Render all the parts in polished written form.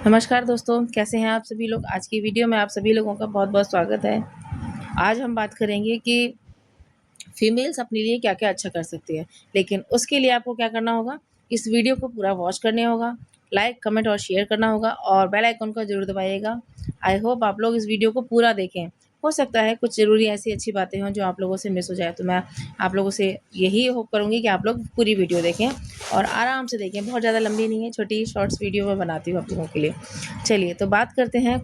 नमस्कार दोस्तों, कैसे हैं आप सभी लोग? आज की वीडियो में आप सभी लोगों का बहुत-बहुत स्वागत है। आज हम बात करेंगे कि फीमेल्स अपने लिए क्या-क्या अच्छा कर सकती है। लेकिन उसके लिए आपको क्या करना होगा, इस वीडियो को पूरा वॉच करने होगा, लाइक, कमेंट और शेयर करना होगा और बेल आइकन को ज़रूर दबाइएगा। आई होप आप लोग इस वीडियो को पूरा देखें। हो सकता है कुछ ज़रूरी ऐसी अच्छी बातें हों जो आप लोगों से मिस हो जाए, तो मैं आप लोगों से यही होप करूँगी कि आप लोग पूरी वीडियो देखें और आराम से देखें। बहुत ज़्यादा लंबी नहीं है, छोटी शॉर्ट्स वीडियो मैं बनाती हूँ आप लोगों के लिए। चलिए, तो बात करते हैं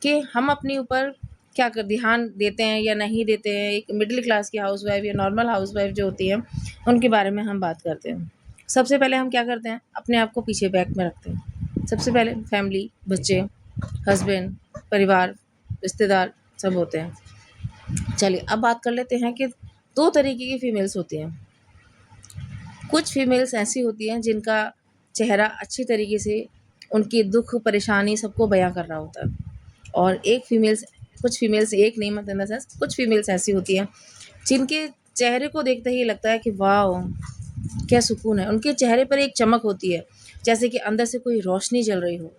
कि हम अपने ऊपर क्या कर ध्यान देते हैं या नहीं देते हैं। एक मिडिल क्लास की हाउसवाइफ़ या नॉर्मल हाउसवाइफ़ जो होती है, उनके बारे में हम बात करते हैं। सबसे पहले हम क्या करते हैं, अपने आप को पीछे बैक में रखते हैं। सबसे पहले फैमिली, बच्चे, हस्बैंड, परिवार, रिश्तेदार सब होते हैं। चलिए, अब बात कर लेते हैं कि 2 तरीके की फीमेल्स होती हैं। कुछ फीमेल्स ऐसी होती हैं जिनका चेहरा अच्छी तरीके से उनकी दुःख, परेशानी सबको बयाँ कर रहा होता है। और कुछ फीमेल्स, एक नहीं, मतलब इन द सेंस कुछ फीमेल्स ऐसी होती हैं जिनके चेहरे को देखते ही लगता है कि वाओ! क्या सुकून है। उनके चेहरे पर एक चमक होती है, जैसे कि अंदर से कोई रोशनी जल रही हो।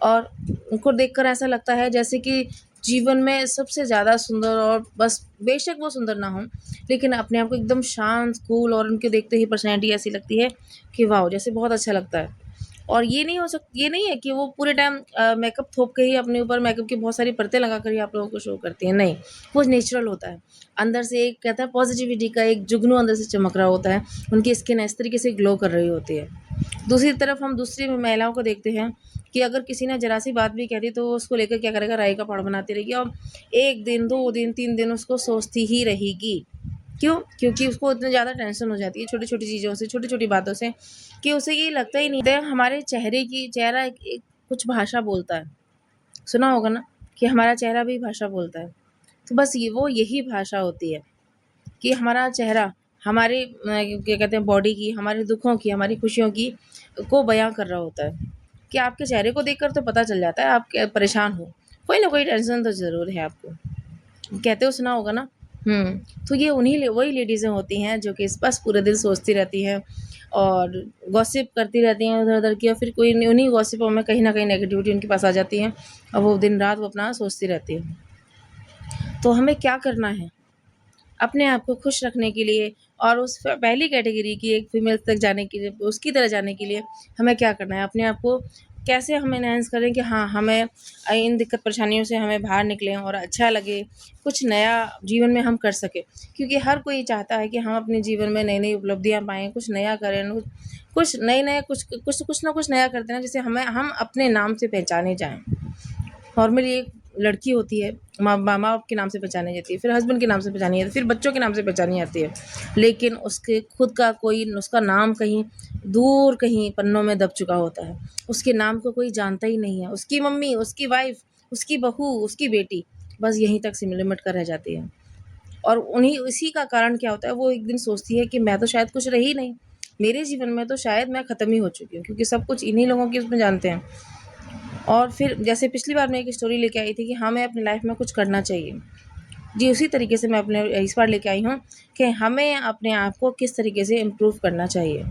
और उनको देखकर ऐसा लगता है जैसे कि जीवन में सबसे ज़्यादा सुंदर, और बस बेशक वो सुंदर ना हों, लेकिन अपने आप को एकदम शांत, कूल, और उनके देखते ही पर्सनैलिटी ऐसी लगती है कि वाओ! जैसे बहुत अच्छा लगता है। और ये नहीं है कि वो पूरे टाइम मेकअप थोप के ही अपने ऊपर मेकअप की बहुत सारी परतें लगाकर ही आप लोगों को शो करती हैं, नहीं। वो नेचुरल होता है। अंदर से एक कहता है पॉज़िटिविटी का एक जुगनू अंदर से चमक रहा होता है। उनकी स्किन इस तरीके से ग्लो कर रही होती है। दूसरी तरफ हम दूसरी महिलाओं को देखते हैं कि अगर किसी ने ज़रा सी बात भी कह दी तो वो उसको लेकर क्या करेगा, राई का पहाड़ बनाती रहेगी और 1 दिन, 2 दिन, 3 दिन उसको सोचती ही रहेगी। क्यों? क्योंकि उसको इतनी ज़्यादा टेंशन हो जाती है छोटी-छोटी चीज़ों से, छोटी-छोटी बातों से, कि उसे ये लगता ही नहीं है हमारे चेहरा एक एक कुछ भाषा बोलता है। सुना होगा ना कि हमारा चेहरा भी भाषा बोलता है। तो बस यही भाषा होती है कि हमारा चेहरा हमारे क्या कहते हैं, बॉडी की, हमारे दुखों की, हमारी खुशियों की को बयाँ कर रहा होता है। कि आपके चेहरे को देखकर तो पता चल जाता है आप परेशान हो। कोई ना कोई टेंशन तो ज़रूर है आपको। कहते हो, सुना होगा ना। तो ये वही लेडीज़ें होती हैं जो कि बस पूरे दिन सोचती रहती हैं और गॉसिप करती रहती हैं इधर-उधर की, और फिर कोई उन्हीं गॉसिपों में कहीं न कहीं नेगेटिविटी उनके पास आ जाती है और वो दिन-रात वो अपना सोचती रहती हैं। तो हमें क्या करना है? अपने आप को खुश रखने के लिए और उस पहली कैटेगरी की एक फीमेल तक जाने के लिए, उसकी तरह जाने के लिए हमें क्या करना है? अपने आप को कैसे हम एनहांस करें कि हाँ, हमें इन दिक्कत परेशानियों से हमें बाहर निकलें और अच्छा लगे, कुछ नया जीवन में हम कर सकें। क्योंकि हर कोई चाहता है कि हम अपने जीवन में नई-नई उपलब्धियाँ पाएँ, कुछ नया करें, कुछ नए-नए, कुछ ना कुछ नया करते हैं जिससे हम अपने नाम से पहचाने जाएँ। नॉर्मली एक लड़की होती है, माँ-बाप के नाम से पहचानी जाती है, फिर हस्बैंड के नाम से पहचानी जाती है, फिर बच्चों के नाम से पहचानी जाती है। लेकिन उसके खुद का कोई, उसका नाम कहीं दूर, कहीं पन्नों में दब चुका होता है। उसके नाम को कोई जानता ही नहीं है। उसकी मम्मी, उसकी वाइफ़, उसकी बहू, उसकी बेटी, बस यहीं तक लिमिट कर रह जाती है। और इसी का कारण क्या होता है, वो एक दिन सोचती है कि मैं तो शायद कुछ रही नहीं। मेरे जीवन में तो शायद मैं ख़त्म ही हो चुकी हूँ, क्योंकि सब कुछ इन्हीं लोगों के उसमें जानते हैं। और फिर जैसे पिछली बार मैं एक स्टोरी लेके आई थी कि हमें अपनी लाइफ में कुछ करना चाहिए। जी, उसी तरीके से मैं अपने इस बार लेके आई हूँ कि हमें अपने आप को किस तरीके से इम्प्रूव करना चाहिए।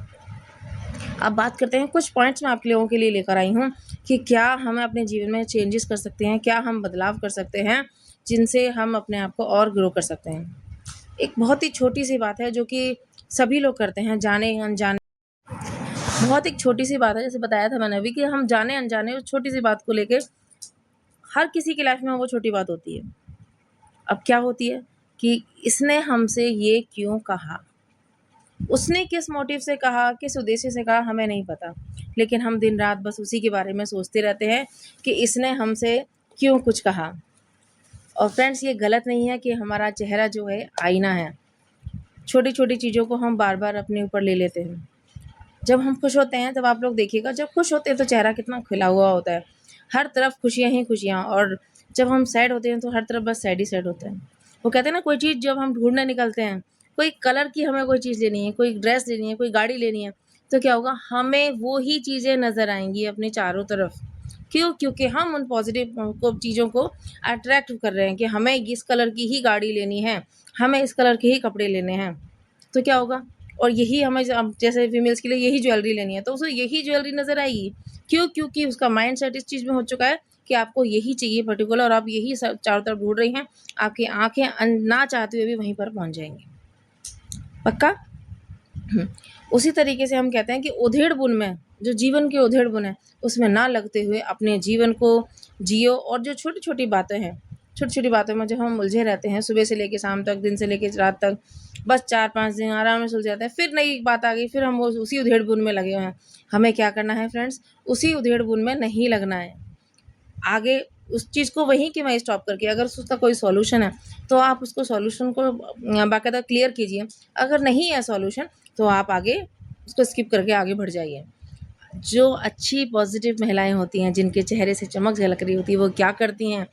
अब बात करते हैं, कुछ पॉइंट्स मैं आप लोगों के लिए लेकर आई हूँ कि क्या हम अपने जीवन में चेंजेस कर सकते हैं, क्या हम बदलाव कर सकते हैं, जिनसे हम अपने आप को और ग्रो कर सकते हैं। एक बहुत ही छोटी-सी बात है जो कि सभी लोग करते हैं, जाने-अनजाने। बहुत एक छोटी-सी बात है, जैसे बताया था मैंने अभी, कि हम जाने-अनजाने उस छोटी-सी बात को लेके हर किसी की लाइफ में वो छोटी बात होती है। अब क्या होती है कि इसने हमसे ये क्यों कहा? उसने किस मोटिव से कहा, किस उद्देश्य से कहा, हमें नहीं पता। लेकिन हम दिन-रात बस उसी के बारे में सोचते रहते हैं कि इसने हमसे क्यों कुछ कहा। और फ्रेंड्स, ये गलत नहीं है कि हमारा चेहरा जो है आईना है। छोटी-छोटी चीज़ों को हम बार-बार अपने ऊपर ले लेते हैं। जब हम खुश होते हैं, तब आप लोग देखिएगा, जब खुश होते हैं तो चेहरा कितना खिला हुआ होता है। हर तरफ खुशियाँ ही खुशियाँ, और जब हम सैड होते हैं तो हर तरफ बस सैड ही सैड होता है। वो कहते हैं ना, कोई चीज़ जब हम ढूँढने निकलते हैं, कोई कलर की हमें कोई चीज़ लेनी है, कोई ड्रेस लेनी है, कोई गाड़ी लेनी है, तो क्या होगा, हमें वो ही चीज़ें नज़र आएँगी अपने चारों तरफ। क्यों? क्योंकि हम उन पॉज़िटिव को चीज़ों को अट्रैक्ट कर रहे हैं कि हमें इस कलर की ही गाड़ी लेनी है, हमें इस कलर के ही कपड़े लेने हैं। तो क्या होगा, और यही हमें अब जैसे फीमेल्स के लिए यही ज्वेलरी लेनी है तो उसे यही ज्वेलरी नज़र आएगी। क्यों? क्योंकि उसका माइंड सेट इस चीज़ में हो चुका है कि आपको यही चाहिए पर्टिकुलर, और आप यही चारों तरफ ढूंढ रही हैं। आपकी आंखें ना चाहते हुए भी वहीं पर पहुंच जाएंगी। पक्का? उसी तरीके से हम कहते हैं कि उधेड़ बुन में, जो जीवन की उधेड़ बुन है, उसमें ना लगते हुए अपने जीवन को जियो। और जो छोटी छोटी बातें हैं, छोटी छोटी बातों में जो हम उलझे रहते हैं सुबह से लेकर शाम तक, दिन से लेकर रात तक, बस 4-5 दिन आराम से सुलझ जाते हैं, फिर नई बात आ गई, फिर हम उसी उधेड़ बुन में लगे हुए हैं। हमें क्या करना है फ्रेंड्स? उसी उधेड़ बुन में नहीं लगना है। आगे उस चीज़ को वहीं की वहीं स्टॉप करके, अगर उसका कोई सॉल्यूशन है तो आप उसको सॉल्यूशन को बाकायदा क्लियर कीजिए। अगर नहीं है सॉल्यूशन तो आप आगे उसको स्किप करके आगे बढ़ जाइए। जो अच्छी पॉजिटिव महिलाएं होती हैं, जिनके चेहरे से चमक झलक रही होती है, वो क्या करती हैं?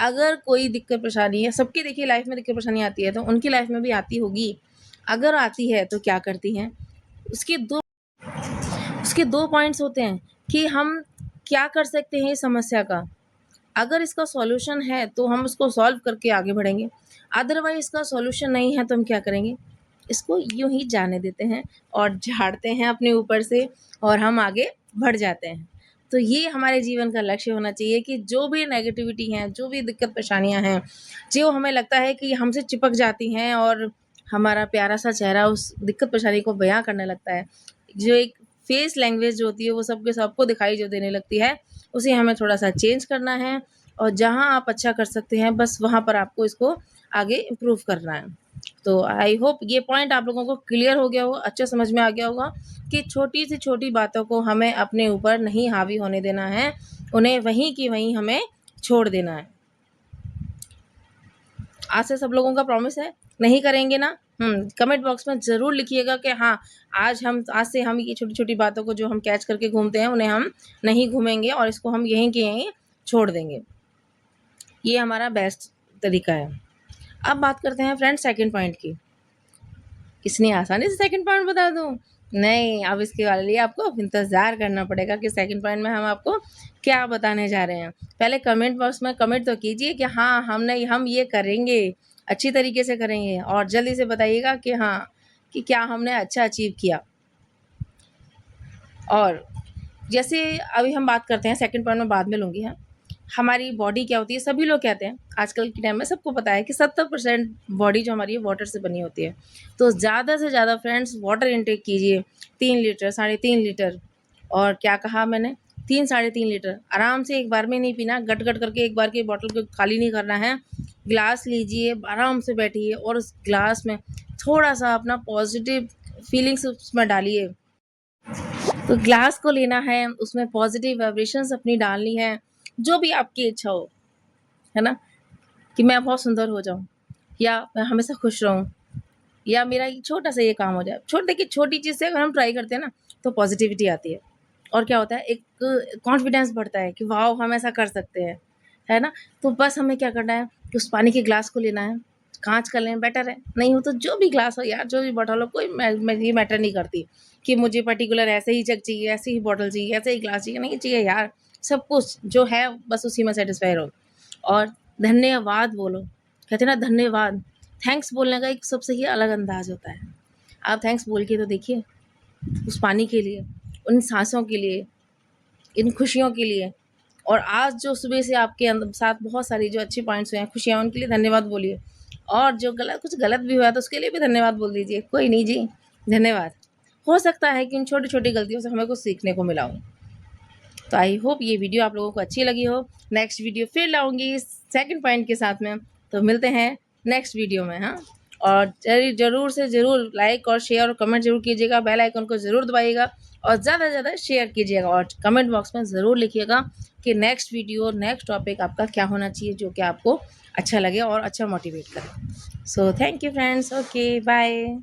अगर कोई दिक्कत परेशानी है, सबकी देखिए लाइफ में दिक्कत परेशानी आती है, तो उनकी लाइफ में भी आती होगी। अगर आती है तो क्या करती हैं? उसके दो पॉइंट्स होते हैं कि हम क्या कर सकते हैं इस समस्या का। अगर इसका सॉल्यूशन है तो हम उसको सॉल्व करके आगे बढ़ेंगे, अदरवाइज इसका सॉल्यूशन नहीं है तो हम क्या करेंगे? इसको यूं ही जाने देते हैं और झाड़ते हैं अपने ऊपर से, और हम आगे बढ़ जाते हैं। तो ये हमारे जीवन का लक्ष्य होना चाहिए कि जो भी नेगेटिविटी हैं, जो भी दिक्कत परेशानियां हैं, जो हमें लगता है कि हमसे चिपक जाती हैं और हमारा प्यारा सा चेहरा उस दिक्कत परेशानी को बयां करने लगता है, जो एक फेस लैंग्वेज जो होती है वो सबको दिखाई जो देने लगती है, उसे हमें थोड़ा सा चेंज करना है। और जहाँ आप अच्छा कर सकते हैं बस वहाँ पर आपको इसको आगे इम्प्रूव करना है। तो आई होप ये पॉइंट आप लोगों को क्लियर हो गया हो, अच्छा समझ में आ गया होगा कि छोटी से छोटी बातों को हमें अपने ऊपर नहीं हावी होने देना है, उन्हें वहीं की वहीं हमें छोड़ देना है। आज से सब लोगों का प्रॉमिस है, नहीं करेंगे ना? कमेंट बॉक्स में ज़रूर लिखिएगा कि हाँ, आज से हम ये छोटी छोटी बातों को जो हम कैच करके घूमते हैं उन्हें हम नहीं घूमेंगे और इसको हम यहीं के यहीं छोड़ देंगे। ये हमारा बेस्ट तरीका है। अब बात करते हैं फ्रेंड्स सेकंड पॉइंट की। कितनी आसानी से सेकंड पॉइंट बता दूं? नहीं, अब इसके वाले लिए आपको इंतज़ार करना पड़ेगा कि सेकंड पॉइंट में हम आपको क्या बताने जा रहे हैं। पहले कमेंट बॉक्स में कमेंट तो कीजिए कि हाँ, हम ये करेंगे, अच्छी तरीके से करेंगे, और जल्दी से बताइएगा कि हाँ, कि क्या हमने अच्छा अचीव किया। और जैसे अभी हम बात करते हैं, सेकंड पॉइंट में बाद में लूँगी। हाँ, हमारी बॉडी क्या होती है, सभी लोग कहते हैं, आजकल के टाइम में सबको पता है कि 70% बॉडी जो हमारी है वाटर से बनी होती है। तो ज़्यादा से ज़्यादा फ्रेंड्स वाटर इंटेक कीजिए, 3 लीटर, 3.5 लीटर। और क्या कहा मैंने? 3-3.5 लीटर आराम से एक बार में नहीं पीना, गट गट करके एक बार की बॉटल को खाली नहीं करना है। ग्लास लीजिए, आराम से बैठिए और उस ग्लास में थोड़ा सा अपना पॉजिटिव फीलिंग्स उसमें डालिए। तो ग्लास को लेना है, उसमें पॉजिटिव वाइब्रेशंस अपनी डालनी है, जो भी आपकी इच्छा हो, है ना? कि मैं बहुत सुंदर हो जाऊँ, या मैं हमेशा खुश रहूँ, या मेरा ये छोटा सा ये काम हो जाए। देखिए छोटी चीज़ से अगर हम ट्राई करते हैं ना तो पॉजिटिविटी आती है, और क्या होता है, एक कॉन्फिडेंस बढ़ता है कि वाओ हम ऐसा कर सकते हैं, है ना? तो बस हमें क्या करना है कि उस पानी के ग्लास को लेना है, काँच का लें बेटर है, नहीं हो तो जो भी ग्लास हो यार, जो भी बॉटल हो, कोई मैं ये मैटर नहीं करती कि मुझे पर्टिकुलर ऐसे ही जग चाहिए, ऐसी ही बॉटल चाहिए, ऐसे ही ग्लास चाहिए, नहीं चाहिए यार। सब कुछ जो है बस उसी में सैटिस्फाई रहो। और धन्यवाद बोलो, कहते हैं ना धन्यवाद, थैंक्स बोलने का एक सबसे ही अलग अंदाज़ होता है। आप थैंक्स बोल के तो देखिए, उस पानी के लिए, उन साँसों के लिए, इन खुशियों के लिए। और आज जो सुबह से आपके साथ बहुत सारी जो अच्छी पॉइंट्स हुए हैं, खुशियाँ, उनके लिए धन्यवाद बोलिए। और जो कुछ गलत भी हुआ तो उसके लिए भी धन्यवाद बोल दीजिए, कोई नहीं जी, धन्यवाद। हो सकता है कि इन छोटी-छोटी गलतियों से हमें कुछ सीखने को मिला हो। तो आई होप ये वीडियो आप लोगों को अच्छी लगी हो। नेक्स्ट वीडियो फिर लाऊँगी सेकंड पॉइंट के साथ में, तो मिलते हैं नेक्स्ट वीडियो में, हाँ? और ज़रूर से ज़रूर लाइक और शेयर और कमेंट ज़रूर कीजिएगा, बेल आइकन को ज़रूर दबाइएगा और ज़्यादा से ज़्यादा शेयर कीजिएगा, और कमेंट बॉक्स में ज़रूर लिखिएगा कि नेक्स्ट वीडियो, नेक्स्ट टॉपिक आपका क्या होना चाहिए, जो कि आपको अच्छा लगे और अच्छा मोटिवेट करे। So thank you friends, okay bye.